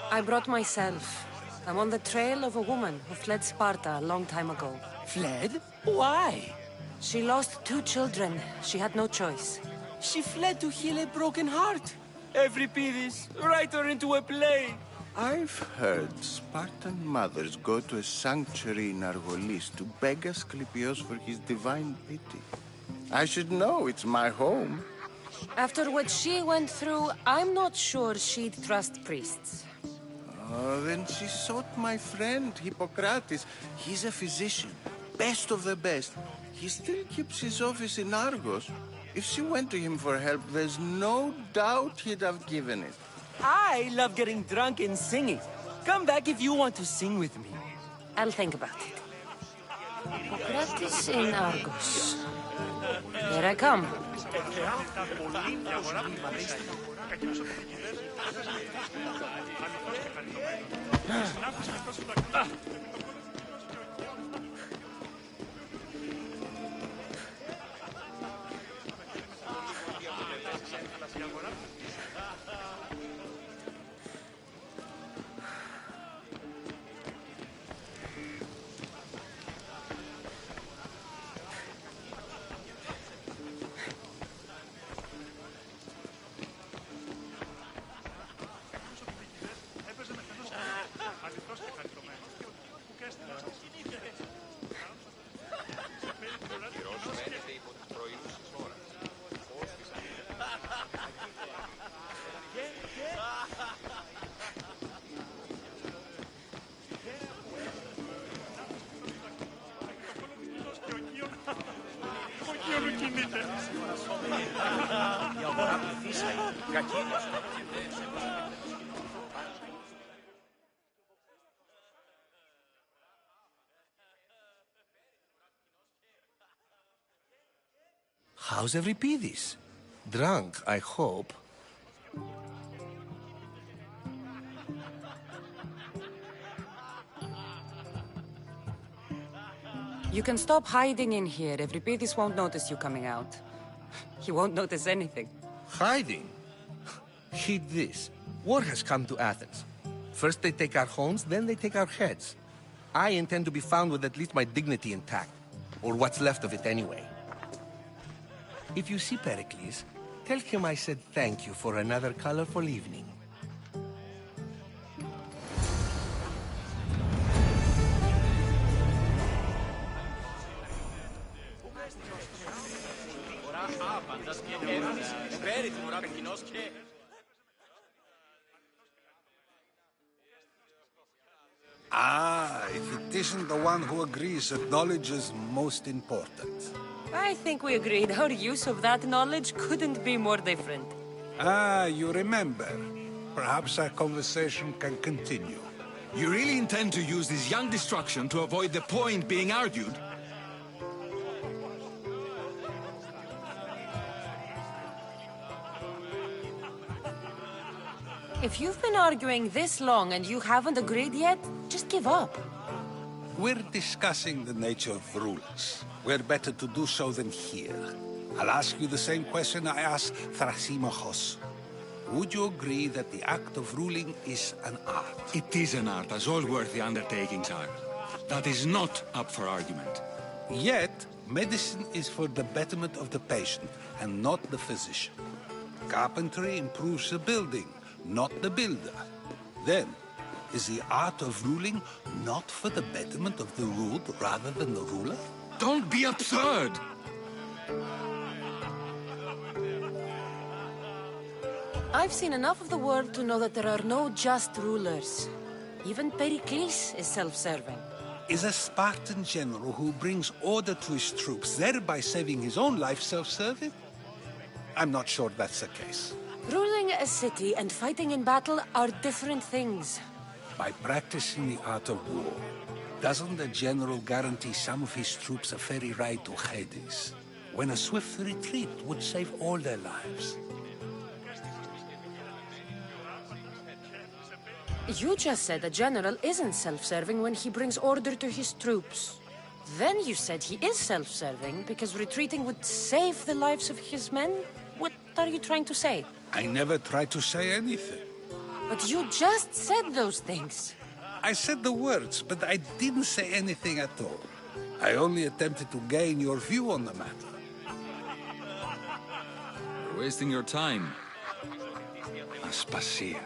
I brought myself. I'm on the trail of a woman who fled Sparta a long time ago. Fled? Why? She lost 2 children. She had no choice. She fled to heal a broken heart. Euripides, write her into a play. I've heard Spartan mothers go to a sanctuary in Argolis to beg Asclepios for his divine pity. I should know, it's my home. After what she went through, I'm not sure she'd trust priests. Oh, then she sought my friend, Hippocrates. He's a physician, best of the best. He still keeps his office in Argos. If she went to him for help, there's no doubt he'd have given it. I love getting drunk and singing. Come back if you want to sing with me. I'll think about it. Hippocrates in Argos. Here I come. How's Euripides? Drunk, I hope. You can stop hiding in here. Euripides won't notice you coming out. He won't notice anything. Hiding? Heed this. War has come to Athens. First they take our homes, then they take our heads. I intend to be found with at least my dignity intact. Or what's left of it anyway. If you see Pericles, tell him I said thank you for another colorful evening. Ah, if it isn't the one who agrees that knowledge is most important. I think we agreed our use of that knowledge couldn't be more different. Ah, you remember. Perhaps our conversation can continue. You really intend to use this young destruction to avoid the point being argued? If you've been arguing this long and you haven't agreed yet, just give up. We're discussing the nature of rulers. We're better to do so than here. I'll ask you the same question I asked Thrasymachos. Would you agree that the act of ruling is an art? It is an art, as all worthy undertakings are. That is not up for argument. Yet, medicine is for the betterment of the patient, and not the physician. Carpentry improves the building, not the builder. Then, is the art of ruling not for the betterment of the ruled rather than the ruler? Don't be absurd! I've seen enough of the world to know that there are no just rulers. Even Pericles is self-serving. Is a Spartan general who brings order to his troops, thereby saving his own life, self-serving? I'm not sure that's the case. Ruling a city and fighting in battle are different things. By practicing the art of war, doesn't the general guarantee some of his troops a ferry ride to Hades, when a swift retreat would save all their lives? You just said a general isn't self-serving when he brings order to his troops. Then you said he is self-serving because retreating would save the lives of his men? What are you trying to say? I never tried to say anything. But you just said those things. I said the words, but I didn't say anything at all. I only attempted to gain your view on the matter. You're wasting your time. Aspasia.